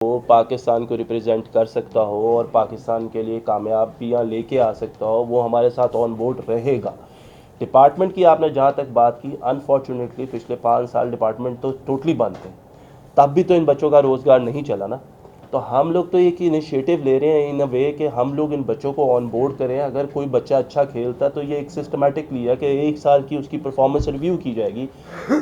वो पाकिस्तान को रिप्रेजेंट कर सकता हो और पाकिस्तान के लिए कामयाबियाँ लेके आ सकता हो, वो हमारे साथ ऑन बोर्ड रहेगा। डिपार्टमेंट की आपने जहाँ तक बात की, अनफॉर्चुनेटली पिछले 5 साल डिपार्टमेंट तो टोटली बंद थे, तब भी तो इन बच्चों का रोज़गार नहीं चला ना। तो हम लोग तो एक इनिशिएटिव ले रहे हैं इन अ वे कि हम लोग इन बच्चों को ऑन बोर्ड करें। अगर कोई बच्चा अच्छा खेलता तो ये एक सिस्टमेटिक लिया कि 1 साल की उसकी परफॉर्मेंस रिव्यू की जाएगी।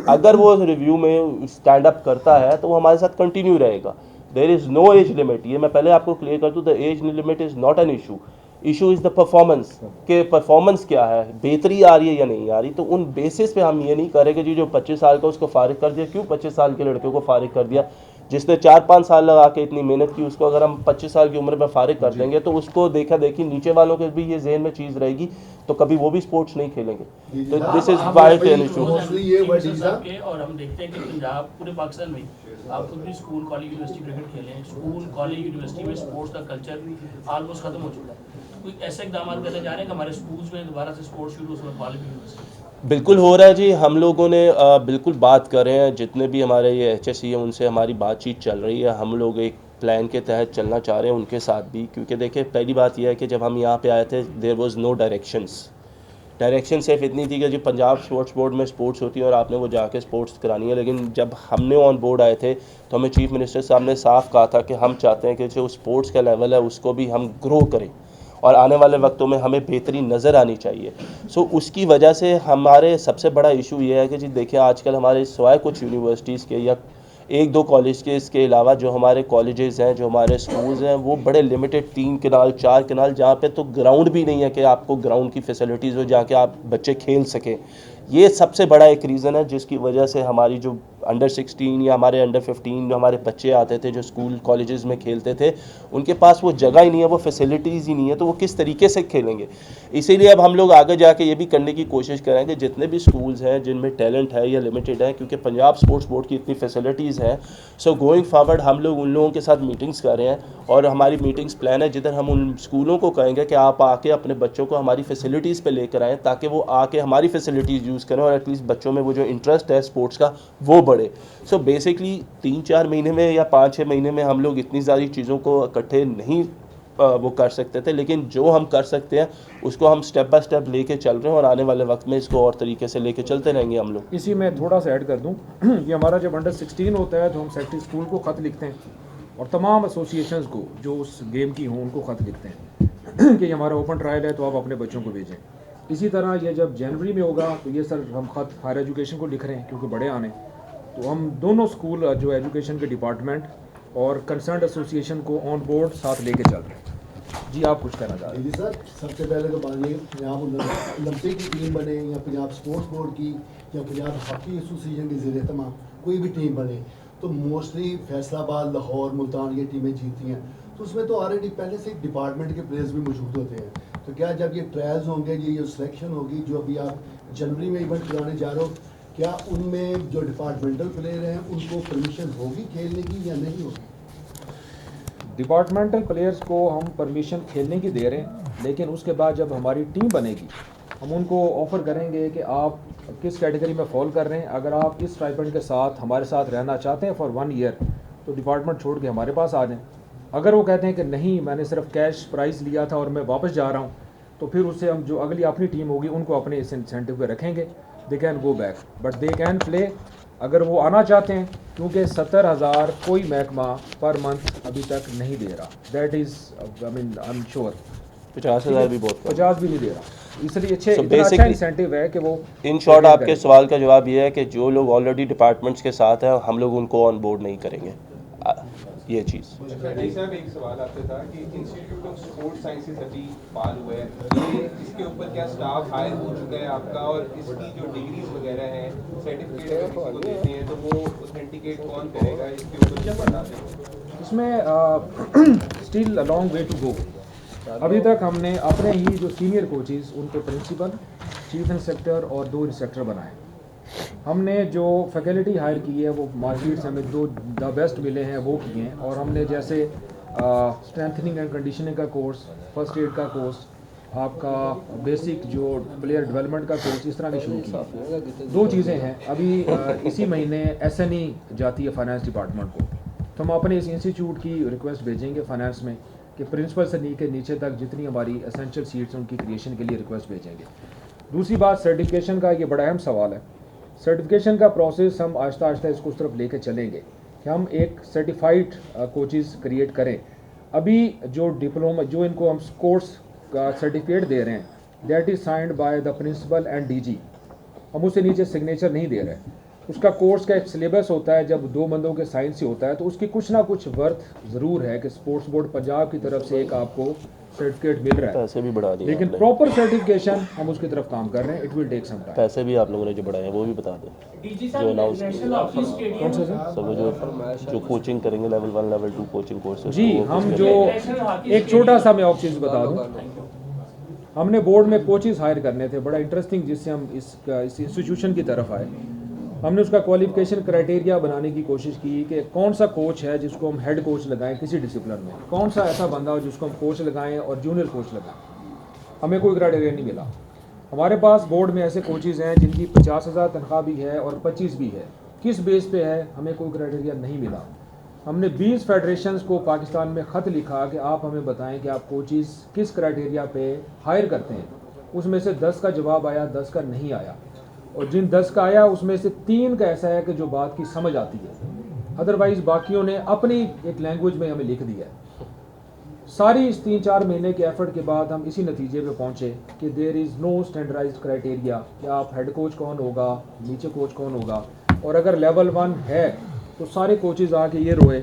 अगर वो रिव्यू में स्टैंड अप करता है तो वो हमारे साथ कंटिन्यू रहेगा। There is no age limit, ये मैं पहले आपको क्लियर कर दूँ, the age limit is not an issue. Issue is the performance, के परफॉर्मेंस क्या है, बेहतरी आ रही है या नहीं आ रही। तो उन बेसिस पे हम ये नहीं करेंगे जी जो 25 साल का उसको फारिग कर दिया। क्यों 25 साल के लड़के को फारिग कर दिया? जिसने 4-5 साल लगा के इतनी मेहनत की, उसको अगर हम 25 साल की उम्र में फारिग कर देंगे तो उसको देखा देखी नीचे वालों के भी ये जहन में चीज़ रहेगी, तो कभी वो भी स्पोर्ट्स नहीं खेलेंगे। तो this is white an issue. और हम देखते हैं कि पंजाब पूरे पाकिस्तान में आप खुद भी स्कूल कॉलेज यूनिवर्सिटी क्रिकेट खेले हैं, स्कूल कॉलेज यूनिवर्सिटी में स्पोर्ट्स का कल्चर ऑलमोस्ट खत्म हो चुका है। कोई ऐसे इकदाम करने जा रहे हैं कि हमारे स्कूल्स में दोबारा से स्पोर्ट्स शुरू हो कॉलेज यूनिवर्सिटी? बिल्कुल हो रहा है जी। हम लोगों ने बिल्कुल बात कर रहे हैं, जितने भी हमारे ये HSE है उनसे हमारी बातचीत चल रही है। हम लोग एक प्लान के तहत चलना चाह रहे हैं उनके साथ भी, क्योंकि देखिए पहली बात यह है कि जब हम यहाँ पे आए थे देयर वाज नो डायरेक्शन सिर्फ इतनी थी कि जो पंजाब स्पोर्ट्स बोर्ड में स्पोर्ट्स होती है और आपने वो जाके स्पोर्ट्स करानी है। लेकिन जब हमने ऑन बोर्ड आए थे तो हमें चीफ मिनिस्टर साहब ने साफ कहा था कि हम चाहते हैं कि जो स्पोर्ट्स का लेवल है उसको भी हम ग्रो करें और आने वाले वक्तों में हमें बेहतरी नज़र आनी चाहिए। सो उसकी वजह से हमारे सबसे बड़ा इशू ये है कि जी देखिए आजकल हमारे सिवाय कुछ यूनिवर्सिटीज़ के या 1-2 कॉलेज के इसके अलावा जो हमारे कॉलेजेस हैं, जो हमारे स्कूल्स हैं, वो बड़े लिमिटेड 3 कनाल 4 कनाल, जहाँ पे तो ग्राउंड भी नहीं है कि आपको ग्राउंड की फैसिलिटीज़ हो जाके आप बच्चे खेल सकें। ये सबसे बड़ा एक रीज़न है जिसकी वजह से हमारी जो अंडर 16 या हमारे अंडर 15 जो हमारे बच्चे आते थे जो स्कूल कॉलेजेस में खेलते थे, उनके पास वो जगह ही नहीं है, वो फैसिलिटीज़ ही नहीं है, तो वो किस तरीके से खेलेंगे। इसीलिए अब हम लोग आगे जाके ये भी करने की कोशिश करेंगे जितने भी स्कूल्स हैं जिनमें टैलेंट है या लिमिटेड है, क्योंकि पंजाब स्पोर्ट्स बोर्ड की इतनी फैसिलिटीज़ हैं। सो गोइंग फॉरवर्ड हम लोग उन लोगों के साथ मीटिंग्स कर रहे हैं और हमारी मीटिंग्स प्लान है जिधर हम उन स्कूलों को कहेंगे कि आप आके अपने बच्चों को हमारी फैसिलिटीज़ पे लेकर आएँ, ताकि वो आके हमारी फैसिलिटीज़ यूज़ करें और एटलीस्ट बच्चों में वो जो इंटरेस्ट है स्पोर्ट्स का वो बढ़े। सो बेसिकली 3-4 महीने में या 5-6 महीने में हम लोग इतनी सारी चीज़ों को इकट्ठे नहीं वो कर सकते थे, लेकिन जो हम कर सकते हैं उसको हम स्टेप बाय स्टेप लेके चल रहे हैं और आने वाले वक्त में इसको और तरीके से लेके चलते रहेंगे हम लोग। इसी में थोड़ा सा ऐड कर दूं कि हमारा जब अंडर 16 होता है तो हम सेक्रेटरी स्कूल को ख़त लिखते हैं और तमाम एसोसिएशंस को जो उस गेम की हों उनको ख़त लिखते हैं कि हमारा ओपन ट्रायल है तो आप अपने बच्चों को भेजें। इसी तरह ये जब जनवरी में होगा तो ये सर हम ख़त हायर एजुकेशन को लिख रहे हैं क्योंकि बड़े आने, तो हम दोनों स्कूल जो एजुकेशन के डिपार्टमेंट और कंसर्न एसोसिएशन को ऑन बोर्ड साथ लेके चल रहे हैं। जी आप कुछ कहना चाह रहे हैं? जी सर, सबसे पहले तो मानिए पंजाब ओलंपिक की टीम बने या पंजाब स्पोर्ट्स बोर्ड की या पंजाब हॉकी एसोसिएशन की ज़ेर तमाम कोई भी टीम बने तो मोस्टली फैसलाबाद, लाहौर, मुल्तान ये टीमें जीती हैं। तो उसमें तो ऑलरेडी पहले से डिपार्टमेंट के प्लेयर्स भी मौजूद होते हैं। तो क्या जब ये ट्रायल्स होंगे, ये सिलेक्शन होगी जो अभी आप जनवरी में इवेंट कराने जा रहे हो, क्या उनमें जो डिपार्टमेंटल प्लेयर हैं उनको परमिशन होगी खेलने की या नहीं होगी? डिपार्टमेंटल प्लेयर्स को हम परमिशन खेलने की दे रहे हैं, लेकिन उसके बाद जब हमारी टीम बनेगी हम उनको ऑफ़र करेंगे कि आप किस कैटेगरी में फॉल कर रहे हैं। अगर आप इस स्टाइपेंड के साथ हमारे साथ रहना चाहते हैं फॉर 1 ईयर तो डिपार्टमेंट छोड़ के हमारे पास आ जाएं। अगर वो कहते हैं कि नहीं मैंने सिर्फ कैश प्राइस लिया था और मैं वापस जा रहा हूँ, तो फिर उससे हम जो अगली अपनी टीम होगी उनको अपने इस इंसेंटिव पे रखेंगे। They can go back but they can play अगर वो आना चाहते हैं, क्योंकि 70,000 कोई महकमा पर मंथ अभी तक नहीं दे रहा। That is I am sure 50,000 भी बहुत 50 भी नहीं दे रहा, इसलिए So इतना अच्छा basically, इंसेंटिव है कि वो इन शॉर्ट आपके सवाल का जवाब ये है कि जो लोग ऑलरेडी डिपार्टमेंट्स के साथ हैं हम लोग उनको ऑन बोर्ड नहीं करेंगे। ये चीज़ साहब एक सवाल आपसे था कि इंस्टीट्यूट ऑफ स्पोर्ट्स साइंसेज अभी पाल हुआ है, ये इसके ऊपर क्या स्टाफ हायर हो चुका है आपका, और इसकी जो डिग्रीज वगैरह हैं सर्टिफिकेट को देते हैं तो वो ऑथेंटिकेट कौन करेगा, इसके ऊपर क्या बता दें? इसमें still a long way to go. अभी तक हमने अपने ही जो सीनियर कोचेज़ उनको प्रिंसिपल, चीफ इंस्ट्रक्टर और 2 इंस्ट्रक्टर बनाए। हमने जो फैकल्टी हायर की है वो मार्केट से हमें 2 द बेस्ट मिले हैं वो किए हैं, और हमने जैसे स्ट्रेंथनिंग एंड कंडीशनिंग का कोर्स, फर्स्ट एड का कोर्स, आपका बेसिक जो प्लेयर डेवलपमेंट का कोर्स, इस तरह की शुरू की। 2 चीज़ें हैं अभी इसी महीने SNE जाती है फाइनेंस डिपार्टमेंट को, तो हम अपने इस इंस्टीट्यूट की रिक्वेस्ट भेजेंगे फाइनेंस में कि प्रिंसिपल से नीचे तक जितनी हमारी एसेंशियल सीट्स हैं उनकी क्रिएशन के लिए रिक्वेस्ट भेजेंगे। दूसरी बात, सर्टिफिकेशन का ये बड़ा अहम सवाल है। सर्टिफिकेशन का प्रोसेस हम आहिस्ता आहिस्ता इसको उस तरफ लेके चलेंगे कि हम एक सर्टिफाइड कोचेज़ क्रिएट करें। अभी जो डिप्लोमा, जो इनको हम कोर्स का सर्टिफिकेट दे रहे हैं, that is signed by the principal and DG, हम उससे नीचे सिग्नेचर नहीं दे रहे। उसका कोर्स का एक सिलेबस होता है, जब दो बंदों के साइन से होता है तो उसकी कुछ ना कुछ वर्थ ज़रूर है कि स्पोर्ट्स बोर्ड पंजाब की तरफ से एक आपको सर्टिफिकेट मिल रहा है, पैसे भी बढ़ा दिए लेकिन आपने। प्रॉपर सर्टिफिकेशन हम उसकी तरफ काम कर रहे हैं। It will take some time. पैसे भी आप लोगों ने जो बढ़ाए हैं वो भी बता दें। डीजी जो साहब, अनाउंस नेशनल हॉकी स्टेडियम कौन सा सर? सब जो कोचिंग करेंगे लेवल 1 लेवल 2 कोचिंग कोर्सेज जी, हम जो एक छोटा सा मैं और चीज़ बता दूं, हमने बोर्ड में कोचेज़ हायर करने थे, बड़ा इंटरेस्टिंग, जिससे हम इस इंस्टीट्यूशन की तरफ आए। हमने उसका क्वालिफिकेशन क्राइटेरिया बनाने की कोशिश की कि कौन सा कोच है जिसको हम हेड कोच लगाएं किसी डिसिप्लिन में, कौन सा ऐसा बंदा हो जिसको हम कोच लगाएं और जूनियर कोच लगाएं। हमें कोई क्राइटेरिया नहीं मिला। हमारे पास बोर्ड में ऐसे कोचेज़ हैं जिनकी 50,000 तनख्वाह भी है और 25 भी है। किस बेस पे है, हमें कोई क्राइटेरिया नहीं मिला। हमने 20 फेडरेशंस को पाकिस्तान में ख़त लिखा कि आप हमें बताएं कि आप कोचेज़ किस क्राइटेरिया पे हायर करते हैं। उसमें से 10 का जवाब आया, 10 का नहीं आया, और जिन 10 का आया उसमें से 3 का ऐसा है कि जो बात की समझ आती है, अदरवाइज़ बाकियों ने अपनी एक लैंग्वेज में हमें लिख दिया है। सारी इस 3-4 महीने के एफर्ट के बाद हम इसी नतीजे पे पहुंचे कि there is no standardized criteria कि आप हेड कोच कौन होगा, नीचे कोच कौन होगा। और अगर लेवल 1 है तो सारे कोचेज़ आके ये रोए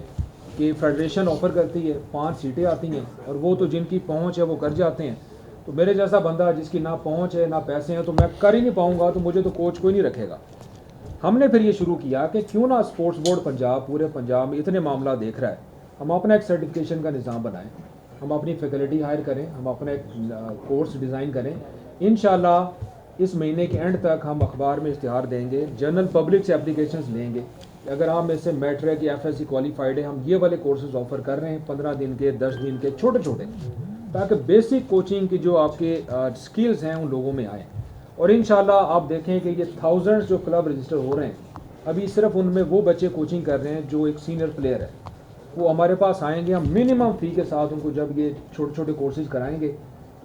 कि फेडरेशन ऑफ़र करती है, 5 सीटें आती हैं, और वो तो जिनकी पहुंच है वो कर जाते हैं। तो मेरे जैसा बंदा जिसकी ना पहुंच है ना पैसे हैं, तो मैं कर ही नहीं पाऊंगा, तो मुझे तो कोच कोई नहीं रखेगा। हमने फिर ये शुरू किया कि क्यों ना स्पोर्ट्स बोर्ड पंजाब पूरे पंजाब में इतने मामला देख रहा है, हम अपना एक सर्टिफिकेशन का निज़ाम बनाएं, हम अपनी फैकल्टी हायर करें, हम अपना एक कोर्स डिज़ाइन करें। इंशाल्लाह इस महीने के एंड तक हम अखबार में इश्तिहार देंगे, जनरल पब्लिक से एप्लीकेशंस लेंगे। अगर आप में से मैट्रिक या FSC क्वालिफाइड है, हम ये वाले कोर्सेज ऑफर कर रहे हैं, 15 दिन के, 10 दिन के, छोटे छोटे, ताकि बेसिक कोचिंग की जो आपके स्किल्स हैं उन लोगों में आए। और इंशाल्लाह आप देखें कि ये थाउजेंड्स जो क्लब रजिस्टर हो रहे हैं, अभी सिर्फ उनमें वो बच्चे कोचिंग कर रहे हैं जो एक सीनियर प्लेयर है, वो हमारे पास आएंगे। हम मिनिमम फ़ी के साथ उनको जब ये छोटे छोटे कोर्सेज कराएंगे,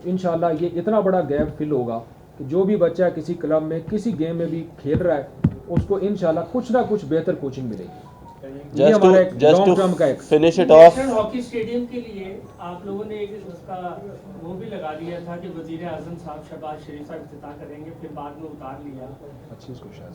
इंशाल्लाह ये इतना बड़ा गैप फिल होगा कि जो भी बच्चा किसी क्लब में किसी गेम में भी खेल रहा है, उसको इंशाल्लाह कुछ ना कुछ बेहतर कोचिंग मिलेगी। ये हमारा एक लॉन्ग टर्म का एक finish it of. National hockey stadium के लिए आप लोगों ने एक उसका वो भी लगा दिया था कि वजीर आजम साहब शहबाज शरीफ साहब इफ्तिताह करेंगे, फिर बाद में उतार लिया।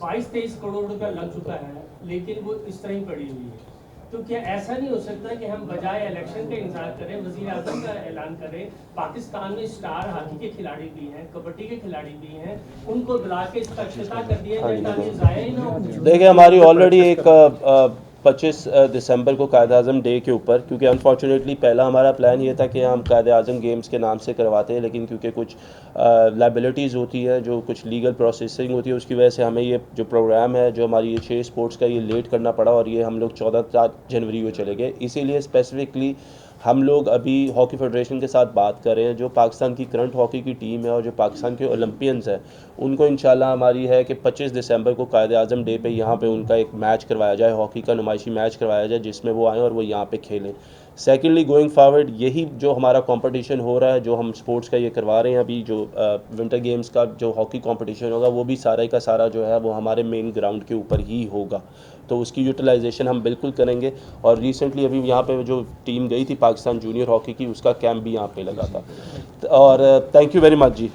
22-23 करोड़ रुपया लग चुका है, लेकिन वो इस तरह ही पड़ी हुई है। तो क्या ऐसा नहीं हो सकता कि हम बजाय इलेक्शन का इंतजार करें, वजीर आजम का ऐलान करें? पाकिस्तान में स्टार हॉकी के खिलाड़ी भी हैं, कबड्डी के खिलाड़ी भी हैं, उनको बुला के इसका इफ्तिताह कर दिया जाए ताकि ज़ाया ही ना हो। देखिए, हमारी ऑलरेडी एक 25 दिसंबर को कायद-ए-आज़म डे के ऊपर, क्योंकि अनफॉर्चुनेटली पहला हमारा प्लान ये था कि हम कायद-ए-आज़म गेम्स के नाम से करवाते हैं, लेकिन क्योंकि कुछ लाइबिलिटीज़ होती है, जो कुछ लीगल प्रोसेसिंग होती है, उसकी वजह से हमें ये जो प्रोग्राम है, जो हमारी ये 6 स्पोर्ट्स का, ये लेट करना पड़ा, और ये हम लोग 14 जनवरी को चले गए। इसीलिए स्पेसिफिकली हम लोग अभी हॉकी फेडरेशन के साथ बात कर रहे हैं, जो पाकिस्तान की करंट हॉकी की टीम है और जो पाकिस्तान के ओलंपियंस हैं, उनको इंशाल्लाह हमारी है कि 25 दिसंबर को कायद-ए-आज़म डे पे यहाँ पे उनका एक मैच करवाया जाए, हॉकी का नुमाइशी मैच करवाया जाए, जिसमें वो आएँ और वो यहाँ पे खेलें। सेकेंडली, गोइंग फॉरवर्ड, यही जो हमारा कंपटीशन हो रहा है, जो हम स्पोर्ट्स का ये करवा रहे हैं अभी, जो विंटर गेम्स का जो हॉकी कंपटीशन होगा, वो भी सारा का सारा जो है वो हमारे मेन ग्राउंड के ऊपर ही होगा। तो उसकी यूटिलाइजेशन हम बिल्कुल करेंगे। और रिसेंटली अभी यहाँ पे जो टीम गई थी पाकिस्तान जूनियर हॉकी की, उसका कैंप भी यहाँ पे लगा था। और thank you very much ji.